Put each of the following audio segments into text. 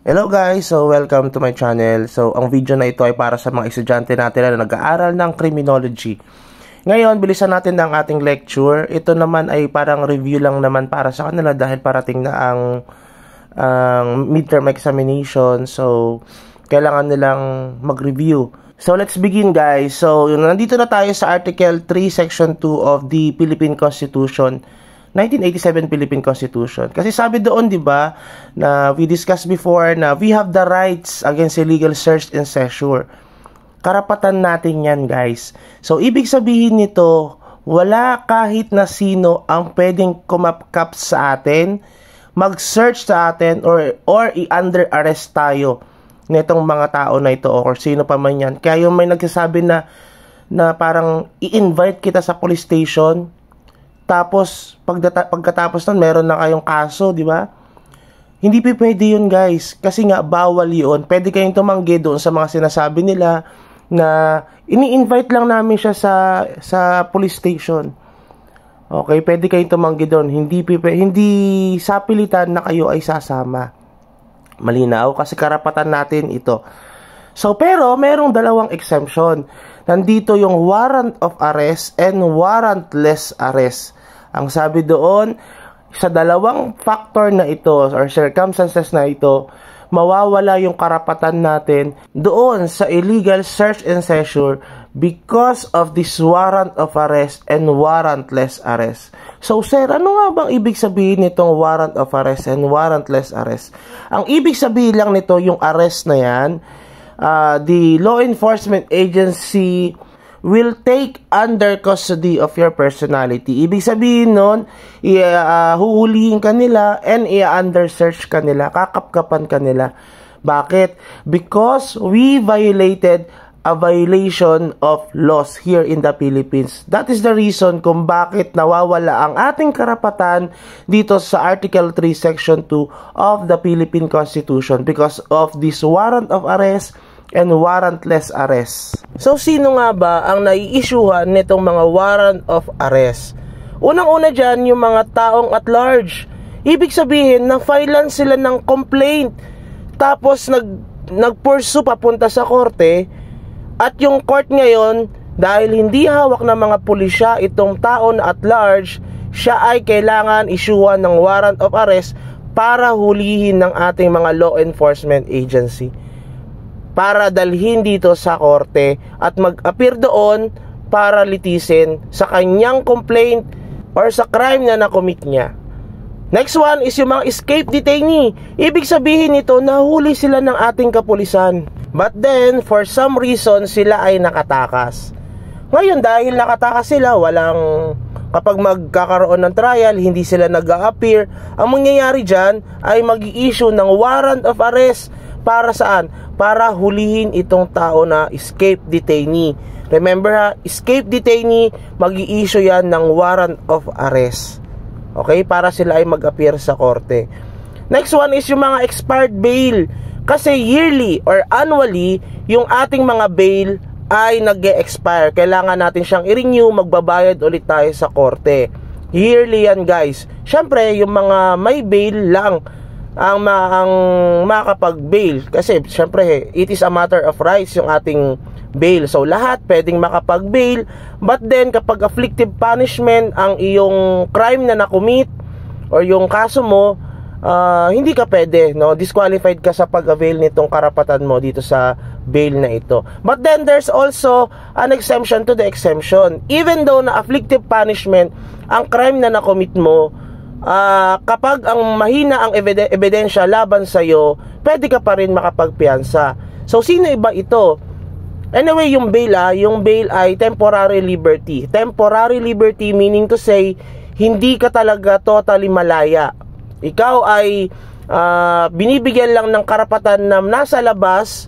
Hello guys! So welcome to my channel. So ang video na ito ay para sa mga estudyante natin na nag-aaral ng criminology. Ngayon, bilisan natin ang ating lecture. Ito naman ay parang review lang naman para sa kanila dahil parating na ang midterm examination. So kailangan nilang mag-review. So let's begin guys. So nandito na tayo sa Article 3 Section 2 of the Philippine Constitution, 1987 Philippine Constitution. Kasi sabi doon, 'di ba, na we discussed before na we have the rights against illegal search and seizure. Karapatan natin 'yan, guys. So ibig sabihin nito, wala kahit na sino ang pwedeng kumapkap sa atin, mag-search sa atin or i-under arrest tayo nitong mga tao na ito or sino pa man 'yan. Kaya yung may nagsasabi na parang i-invite kita sa police station, tapos pagkatapos nun meron na kayong kaso, di ba? Hindi pwede yun, guys, kasi nga bawal yun. Pwede kayong tumanggi doon sa mga sinasabi nila na ini-invite lang namin siya sa police station. Okay, pwede kayong tumanggi doon. Hindi sa pilitan na kayo ay sasama. Malinaw kasi karapatan natin ito. So pero merong dalawang exemption. Nandito yung warrant of arrest and warrantless arrest. Ang sabi doon, sa dalawang factor na ito or circumstances na ito, mawawala yung karapatan natin doon sa illegal search and seizure because of this warrant of arrest and warrantless arrest. So sir, ano nga bang ibig sabihin nitong warrant of arrest and warrantless arrest? Ang ibig sabihin lang nito, yung arrest na yan, the law enforcement agency will take under custody of your personality. Ibig sabihin nun, huhulihin ka nila and i-under search ka nila, kakapkapan ka nila. Bakit? Because we violated a violation of laws here in the Philippines. That is the reason kung bakit nawawala ang ating karapatan dito sa Article 3 Section 2 of the Philippine Constitution because of this warrant of arrest and warrantless arrest. So sino nga ba ang nai-issuehan nitong mga warrant of arrest? Unang-una dyan, yung mga taong at large. Ibig sabihin, na-filean sila ng complaint, tapos nag-pursue papunta sa korte, at yung court ngayon, dahil hindi hawak ng mga pulisya itong tao na at large, siya ay kailangan issuehan ng warrant of arrest para hulihin ng ating mga law enforcement agency, para dalhin dito sa korte at mag-appear doon para litisin sa kanyang complaint or sa crime na nakomit niya. Next one is yung mga escape detainee. Ibig sabihin nito, nahuli sila ng ating kapulisan, but then for some reason sila ay nakatakas. Ngayon dahil nakatakas sila, kapag magkakaroon ng trial, hindi sila nag-a-appear. Ang mangyayari dyan ay mag-i-issue ng warrant of arrest. Para saan? Para hulihin itong tao na escape detainee. Remember ha, escape detainee, mag-i-issue yan ng warrant of arrest. Okay? Para sila ay mag-appear sa korte. Next one is yung mga expired bail. Kasi yearly or annually, yung ating mga bail ay nag-e-expire. Kailangan natin siyang i-renew, magbabayad ulit tayo sa korte. Yearly yan, guys. Siyempre, yung mga may bail lang ang makapag-bail. Kasi, syempre, it is a matter of rights yung ating bail. So, lahat pwedeng makapag-bail. But then, kapag afflictive punishment ang iyong crime na nakumit or yung kaso mo, hindi ka pwede, no? Disqualified ka sa pag-avail nitong karapatan mo dito sa bail na ito. But then, there's also an exemption to the exemption. Even though na afflictive punishment ang crime na nakumit mo, kapag ang mahina ang ebidensya laban sa'yo, pwede ka pa rin makapagpiyansa. So, sino iba ito? Anyway, yung bail ay temporary liberty. Temporary liberty meaning to say, hindi ka talaga totally malaya. Ikaw ay binibigyan lang ng karapatan na nasa labas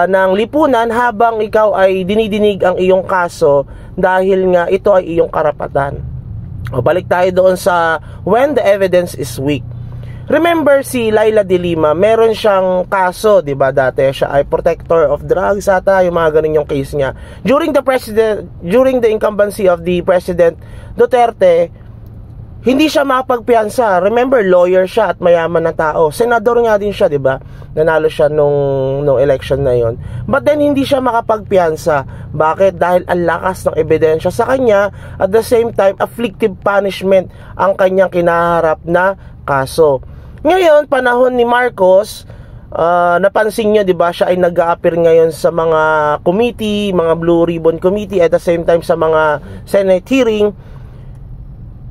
ng lipunan habang ikaw ay dinidinig ang iyong kaso dahil nga ito ay iyong karapatan. O, balik tayo doon sa when the evidence is weak. Remember si Laila de Lima, meron siyang kaso, 'di ba? Dati siya ay protector of drugs ata, yung mga ganun yung case niya. During the incumbency of the President Duterte, hindi siya mapagpiyansa. Remember, lawyer siya at mayaman na tao. Senador nga din siya, di ba? Nanalo siya nung election na yon. But then, hindi siya makapagpiyansa. Bakit? Dahil ang lakas ng ebidensya sa kanya, at the same time, afflictive punishment ang kanyang kinaharap na kaso. Ngayon, panahon ni Marcos, napansin nyo, di ba, siya ay nag-a-appear ngayon sa mga committee, mga Blue Ribbon Committee, at the same time sa mga Senate hearing,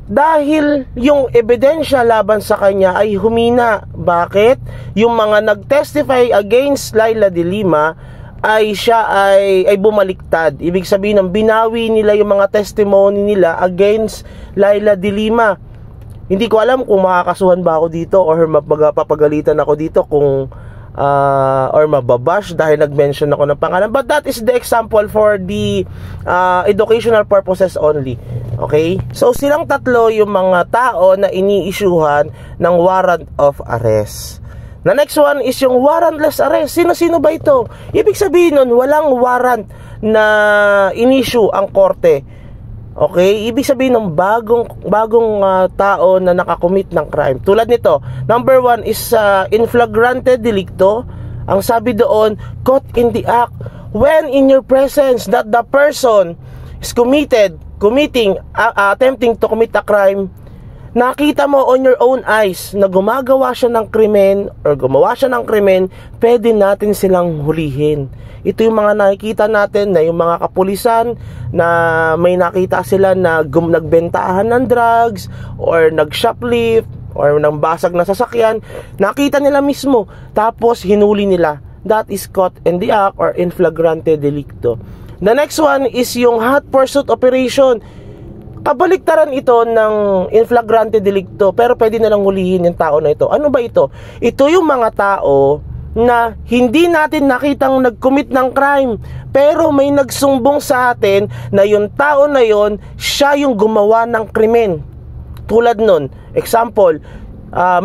dahil yung ebidensya laban sa kanya ay humina. Bakit? Yung mga nag-testify against Leila de Lima ay siya ay bumaliktad. Ibig sabihin ng binawi nila yung mga testimony nila against Leila de Lima. Hindi ko alam kung makakasuhan ba ako dito or mapapagalitan ako dito kung or mababash dahil nag-mention ako ng pangalan. But that is the example for the educational purposes only. Okay? So silang tatlo yung mga tao na ini-issuehan ng warrant of arrest. The next one is yung warrantless arrest. Sino-sino ba ito? Ibig sabihin nun, walang warrant na in-issue ang korte. Okay? Ibig sabihin ng bagong tao na nakakommit ng crime. Tulad nito, number 1 is in flagrante delicto. Ang sabi doon, caught in the act when in your presence that the person is attempting to commit a crime. Nakita mo on your own eyes na gumagawa siya ng krimen or gumawa siya ng krimen, pwede natin silang hulihin. Ito yung mga nakikita natin na yung mga kapulisan na may nakita sila na nagbentahan ng drugs or nag-shoplift or nang basag na sasakyan, nakita nila mismo, tapos hinuli nila. That is caught in the act or in flagrante delicto. The next one is yung hot pursuit operation. Kabaliktaran ito ng in flagrante delicto, pero pwede na lang hulihin yung tao na ito. Ano ba ito? Ito yung mga tao na hindi natin nakitang nag-commit ng crime, pero may nagsumbong sa atin na yung tao na yon, siya yung gumawa ng krimen. Tulad nun, example,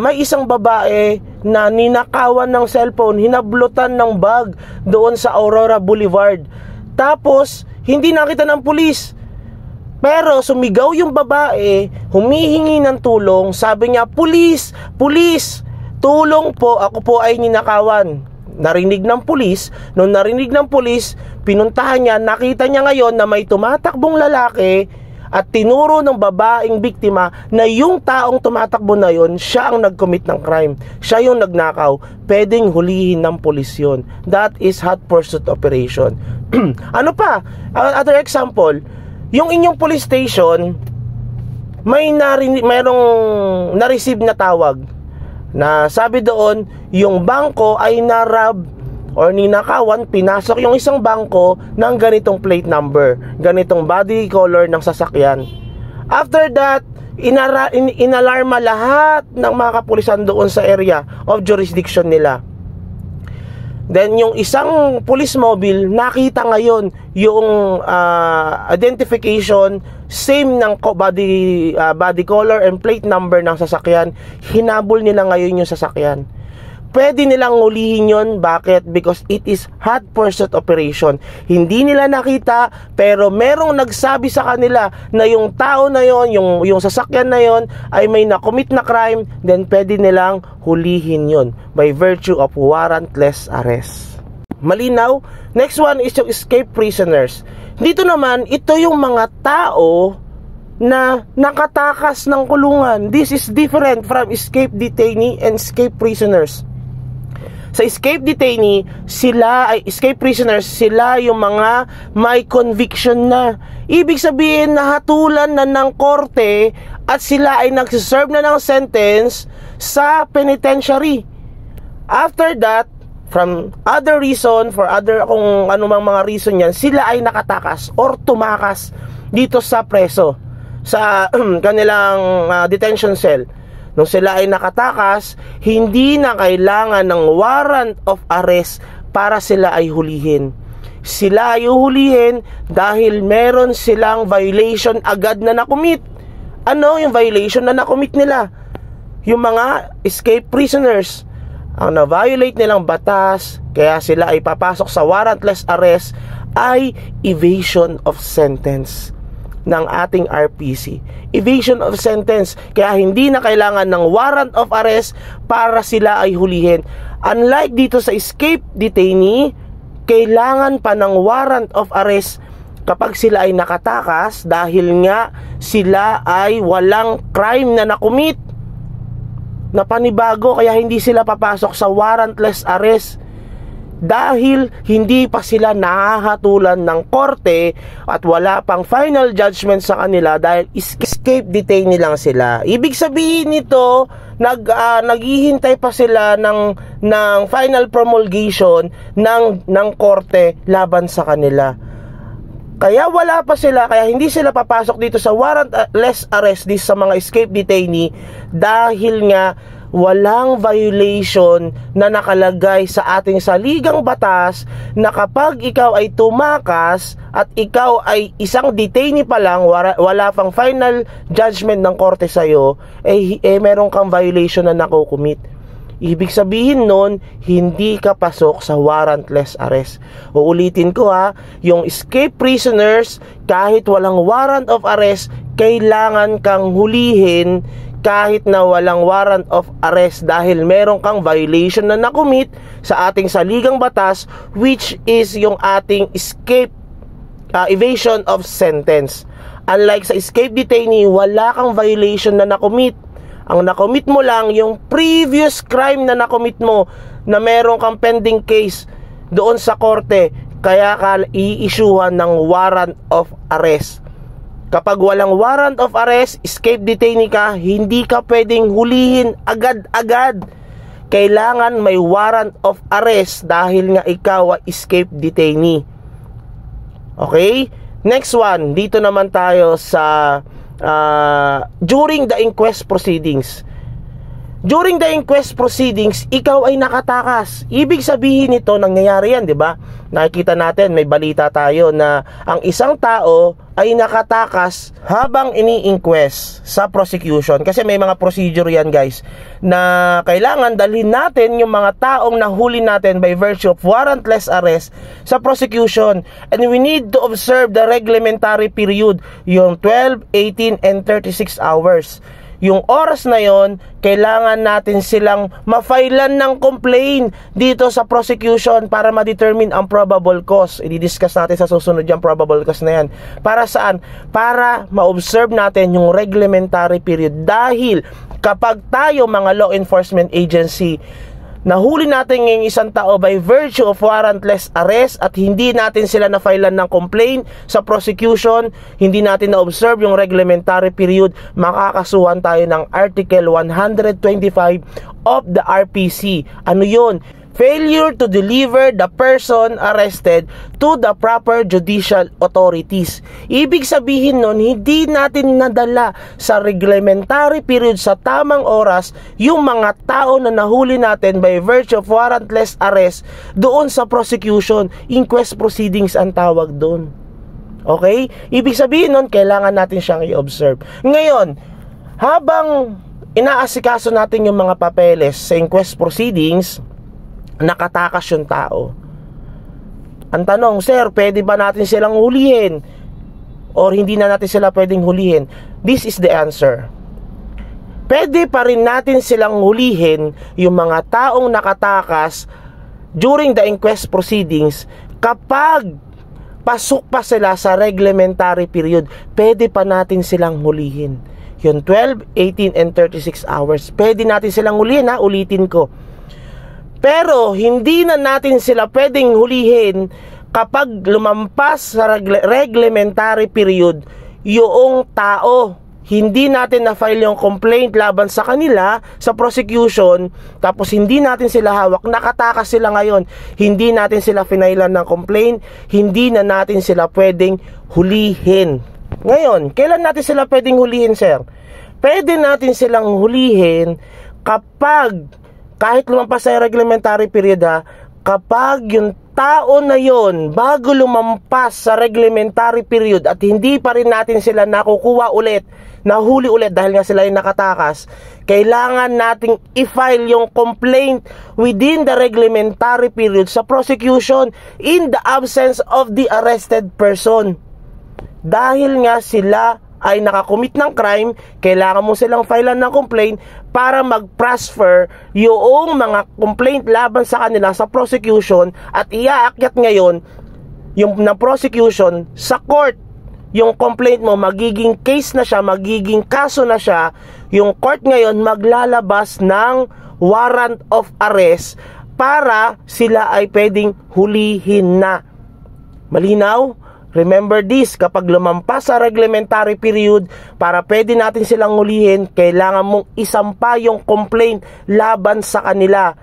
may isang babae na ninakawan ng cellphone, hinablutan ng bag doon sa Aurora Boulevard. Tapos, hindi nakita ng pulis. Pero sumigaw yung babae, humihingi ng tulong, sabi niya, "Pulis! Pulis! Tulong po, ako po ay ninakawan." Narinig ng pulis. Nung narinig ng pulis, pinuntahan niya, nakita niya ngayon na may tumatakbong lalaki at tinuro ng babaeng biktima na yung taong tumatakbo na yon, siya ang nag-commit ng crime. Siya yung nagnakaw. Pwedeng hulihin ng pulis yun. That is hot pursuit operation. Ano pa? Other example, yung inyong police station, mayroong na-receive na tawag na sabi doon, yung bangko ay narab or ninakawan, pinasok yung isang bangko ng ganitong plate number, ganitong body color ng sasakyan. After that, inalarma lahat ng mga kapulisan doon sa area of jurisdiction nila. Then yung isang police mobile, nakita ngayon yung identification same ng body color and plate number ng sasakyan. Hinabol nila ngayon yung sasakyan. Pwede nilang ulihin yun. Bakit? Because it is hot pursuit operation. Hindi nila nakita, pero merong nagsabi sa kanila na yung tao na yon, yung sasakyan na yon ay may nakomit na crime, then pwede nilang hulihin yun by virtue of warrantless arrest. Malinaw? Next one is yung escape prisoners. Dito naman, ito yung mga tao na nakatakas ng kulungan. This is different from escape detainee and escape prisoners. Sa escape detainee, escape prisoners, sila yung mga may conviction na. Ibig sabihin, nahatulan na ng korte at sila ay nagsiserve na ng sentence sa penitentiary. After that, from other reason, kung anumang mga reason yan, sila ay nakatakas or tumakas dito sa preso, sa kanilang detention cell. Nung sila ay nakatakas, hindi na kailangan ng warrant of arrest para sila ay hulihin. Sila ay hulihin dahil meron silang violation agad na nakumit. Ano yung violation na nakumit nila? Yung mga escape prisoners, ang na-violate nilang batas, kaya sila ay papasok sa warrantless arrest, ay evasion of sentence. ng ating RPC. Evasion of sentence. Kaya hindi na kailangan ng warrant of arrest para sila ay hulihin. Unlike dito sa escape detainee, kailangan pa ng warrant of arrest kapag sila ay nakatakas dahil nga sila ay walang crime na nakumit na panibago, kaya hindi sila papasok sa warrantless arrest dahil hindi pa sila nahahatulan ng korte at wala pang final judgment sa kanila dahil escape detainee lang sila. Ibig sabihin nito, naghihintay pa sila ng final promulgation ng korte laban sa kanila. Kaya wala pa sila, kaya hindi sila papasok dito sa warrantless arrest dito sa mga escape detainee dahil nga walang violation na nakalagay sa ating saligang batas na kapag ikaw ay tumakas at ikaw ay isang detainee pa lang, wala pang final judgment ng korte sa'yo, meron kang violation na nakukumit. Ibig sabihin nun, hindi ka pasok sa warrantless arrest. Uulitin ko ha, yung escape prisoners, kahit walang warrant of arrest, kailangan kang hulihin kahit na walang warrant of arrest dahil meron kang violation na nakumit sa ating saligang batas, which is yung ating escape evasion of sentence. Unlike sa escape detainee, wala kang violation na nakumit. Ang nakomit mo lang yung previous crime na nakomit mo na meron kang pending case doon sa korte, kaya ka i-issuehan ng warrant of arrest. Kapag walang warrant of arrest, escape detainee ka, hindi ka pwedeng hulihin agad-agad. Kailangan may warrant of arrest dahil nga ikaw ay escape detainee. Okay? Next one, dito naman tayo sa during the inquest proceedings. During the inquest proceedings, ikaw ay nakatakas. Ibig sabihin nito, nangyayari yan, di ba? Nakikita natin, may balita tayo na ang isang tao ay nakatakas habang ini-inquest sa prosecution. Kasi may mga procedure yan, guys, na kailangan dalhin natin yung mga taong nahuli natin by virtue of warrantless arrest sa prosecution. And we need to observe the reglementary period, yung 12, 18, and 36 hours. Yung oras na yon, kailangan natin silang ma-filean ng complaint dito sa prosecution para ma-determine ang probable cause. I-discuss natin sa susunod yung probable cause na yan. Para saan? Para ma-observe natin yung reglementary period. Dahil kapag tayo mga law enforcement agency, nahuli natin ng isang tao by virtue of warrantless arrest at hindi natin sila na-filean ng complaint sa prosecution, hindi natin na-observe yung reglementary period, makakasuhan tayo ng Article 125 of the RPC. Ano yun? Failure to deliver the person arrested to the proper judicial authorities. Ibig sabihin nun, hindi natin nadala sa reglementary period sa tamang oras yung mga tao na nahuli natin by virtue of warrantless arrest doon sa prosecution. Inquest proceedings ang tawag doon. Okay? Ibig sabihin nun, kailangan natin siyang i-observe. Ngayon, habang inaasikaso natin yung mga papeles sa inquest proceedings, nakatakas yung tao. Ang tanong, sir, pwede ba natin silang hulihin? Or hindi na natin sila pwedeng hulihin? This is the answer. Pwede pa rin natin silang hulihin yung mga taong nakatakas during the inquest proceedings kapag pasok pa sila sa reglementary period. Pwede pa natin silang hulihin. Yung 12, 18, and 36 hours. Pwede natin silang hulihin, ha? Ulitin ko. Pero hindi na natin sila pwedeng hulihin kapag lumampas sa reglementary period yung tao. Hindi natin na-file yung complaint laban sa kanila sa prosecution, tapos hindi natin sila hawak, nakatakas sila ngayon, hindi natin sila finailan ng complaint, hindi na natin sila pwedeng hulihin. Ngayon, kailan natin sila pwedeng hulihin, sir? Pwede natin silang hulihin kapag kahit lumampas sa reglementary period, kapag yung tao na yon bago lumampas sa reglementary period at hindi pa rin natin sila nakukuha ulit, nahuli ulit dahil nga sila ay nakatakas, kailangan nating i-file yung complaint within the reglementary period sa prosecution in the absence of the arrested person. Dahil nga sila ay nakakommit ng crime, kailangan mo silang filean ng complaint para mag-transfer yung mga complaint laban sa kanila sa prosecution at iaakyat ngayon yung na prosecution sa court. Yung complaint mo magiging case na siya, magiging kaso na siya. Yung court ngayon maglalabas ng warrant of arrest para sila ay pwedeng hulihin na. Malinaw? Remember this, kapag lumampas sa reglementary period para pwede natin silang hulihin, kailangan mong isampa yung complaint laban sa kanila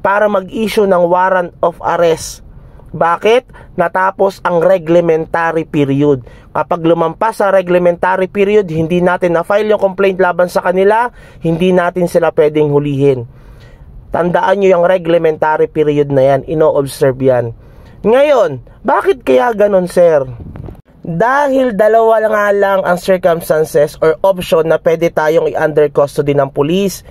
para mag-issue ng warrant of arrest. Bakit? Natapos ang reglementary period. Kapag lumampas sa reglementary period, hindi natin na-file yung complaint laban sa kanila, hindi natin sila pwedeng hulihin. Tandaan nyo yung reglementary period na yan, ino-observe yan. Ngayon, bakit kaya ganon, sir? Dahil dalawa nga lang ang circumstances or option na pwede tayong i-under custody ng police.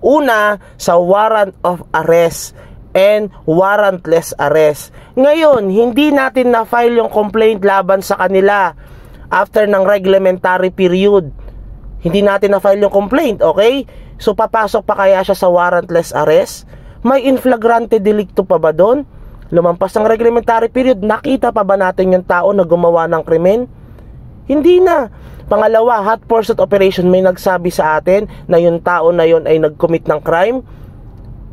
Una, sa warrant of arrest and warrantless arrest. Ngayon, hindi natin na-file yung complaint laban sa kanila after ng reglementary period. Hindi natin na-file yung complaint, okay? So, papasok pa kaya siya sa warrantless arrest? May in flagrante delicto pa ba doon? Lumampas ang reglementary period, nakita pa ba natin yung tao na gumawa ng krimen? Hindi na. Pangalawa, hot pursuit operation, may nagsabi sa atin na yung tao na yun ay nag-commit ng crime.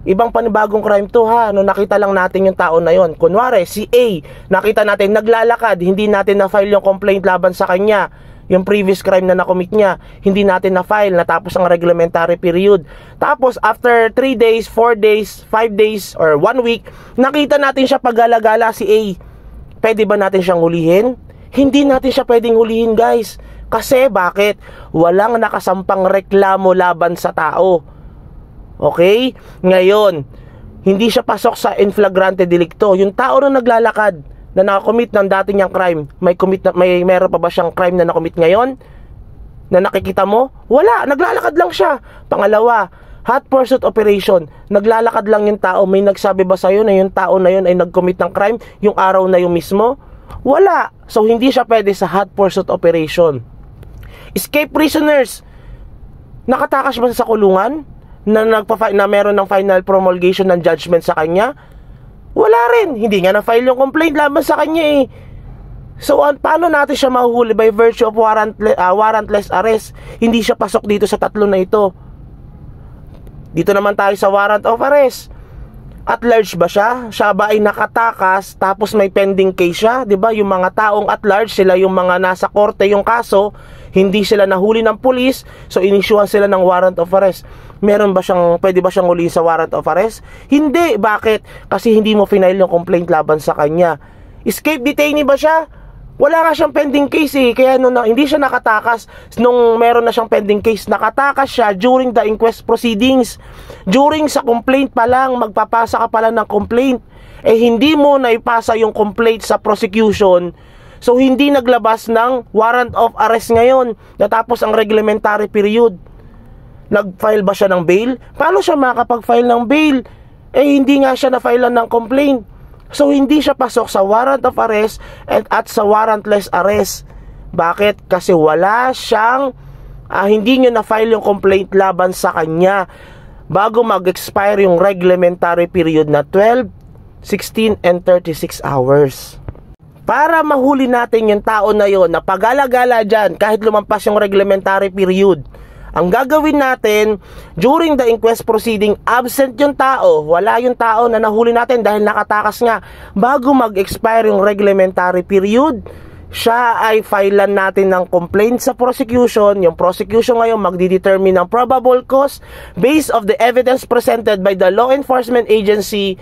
Ibang panibagong crime to ha. No, nakita lang natin yung tao na yon. Kunwari, si A, nakita natin naglalakad, hindi natin na-file yung complaint laban sa kanya. Yung previous crime na nakomit niya, hindi natin na-file, natapos ang reglementary period. Tapos, after 3 days, 4 days, 5 days, or 1 week, nakita natin siya paggalagala si A. Pwede ba natin siyang hulihin? Hindi natin siya pwedeng hulihin, guys. Kasi, bakit? Walang nakasampang reklamo laban sa tao. Okay? Ngayon, hindi siya pasok sa in flagrante delicto. Yung tao na naglalakad, na nakakommit ng dati niyang crime, meron pa ba siyang crime na nakomit ngayon? Na nakikita mo? Wala, naglalakad lang siya. Pangalawa, hot pursuit operation, naglalakad lang yung tao. May nagsabi ba sa'yo na yung tao na yun ay nag-commit ng crime yung araw na yung mismo? Wala. So, hindi siya pwede sa hot pursuit operation. Escape prisoners, nakatakas ba sa kulungan? Na meron ng final promulgation ng judgment sa kanya? Wala rin. Hindi nga na-file yung complaint laban sa kanya eh. So, paano natin siya mahuhuli by virtue of warrantless arrest? Hindi siya pasok dito sa tatlo na ito. Dito naman tayo sa warrant of arrest. At large ba siya? Siya ba ay nakatakas tapos may pending case siya? Diba? Yung mga taong at large, sila yung mga nasa korte yung kaso, hindi sila nahuli ng pulis, so inisyuhan sila ng warrant of arrest. Pwede ba siyang huli sa warrant of arrest? Hindi. Bakit? Kasi hindi mo final yung complaint laban sa kanya. Escape detainee ba siya? Wala nga siyang pending case eh. Kaya hindi siya nakatakas nung meron na siyang pending case. Nakatakas siya during the inquest proceedings. During sa complaint pa lang, magpapasa ka pala ng complaint. Eh hindi mo na ipasa yung complaint sa prosecution. So hindi naglabas ng warrant of arrest ngayon. Natapos ang reglementary period. Nag-file ba siya ng bail? Paano siya makakapag-file ng bail? Eh hindi nga siya na-filean ng complaint. So, hindi siya pasok sa warrant of arrest at sa warrantless arrest. Bakit? Kasi wala siyang, hindi nyo na-file yung complaint laban sa kanya bago mag-expire yung reglementary period na 12, 16, and 36 hours. Para mahuli natin yung tao na yon na pagala-gala dyan kahit lumampas yung reglementary period, ang gagawin natin, during the inquest proceeding, absent yung tao, wala yung tao na nahuli natin dahil nakatakas nga. Bago mag-expire yung reglementary period, siya ay filean natin ng complaint sa prosecution. Yung prosecution ngayon magdidetermine ng probable cause based of the evidence presented by the law enforcement agency.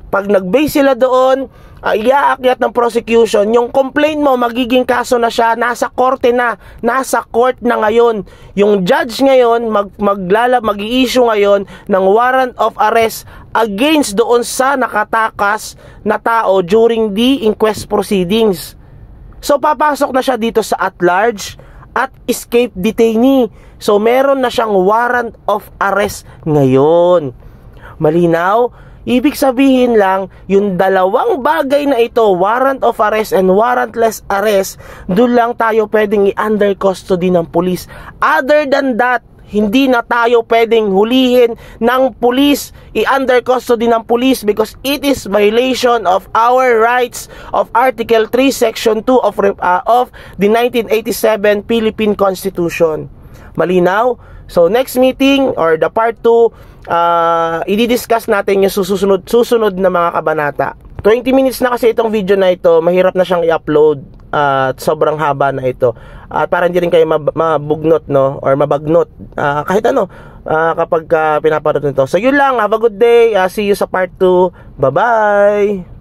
Pag nag-base sila doon, iaakyat ng prosecution, yung complaint mo magiging kaso na siya, nasa korte na, nasa court na ngayon. Yung judge ngayon mag-i-issue ngayon ng warrant of arrest against doon sa nakatakas na tao during the inquest proceedings. So papasok na siya dito sa at large at escape detainee. So meron na siyang warrant of arrest ngayon. Malinaw? Ibig sabihin lang, yung dalawang bagay na ito, warrant of arrest and warrantless arrest, doon lang tayo pwedeng i-under custody ng pulis. Other than that, hindi na tayo pwedeng hulihin ng pulis, i-under custody ng pulis, because it is violation of our rights of Article 3, Section 2 of the 1987 Philippine Constitution. Malinaw? So next meeting or the part 2, i-discuss natin yung susunod na mga kabanata. 20 minutes na kasi itong video na ito, mahirap na siyang i-upload at sobrang haba na ito. At para hindi rin kayo mabugnot, no, or mabagnot kahit ano kapag pinapanood nito. So yun lang, have a good day. See you sa part 2. Bye-bye.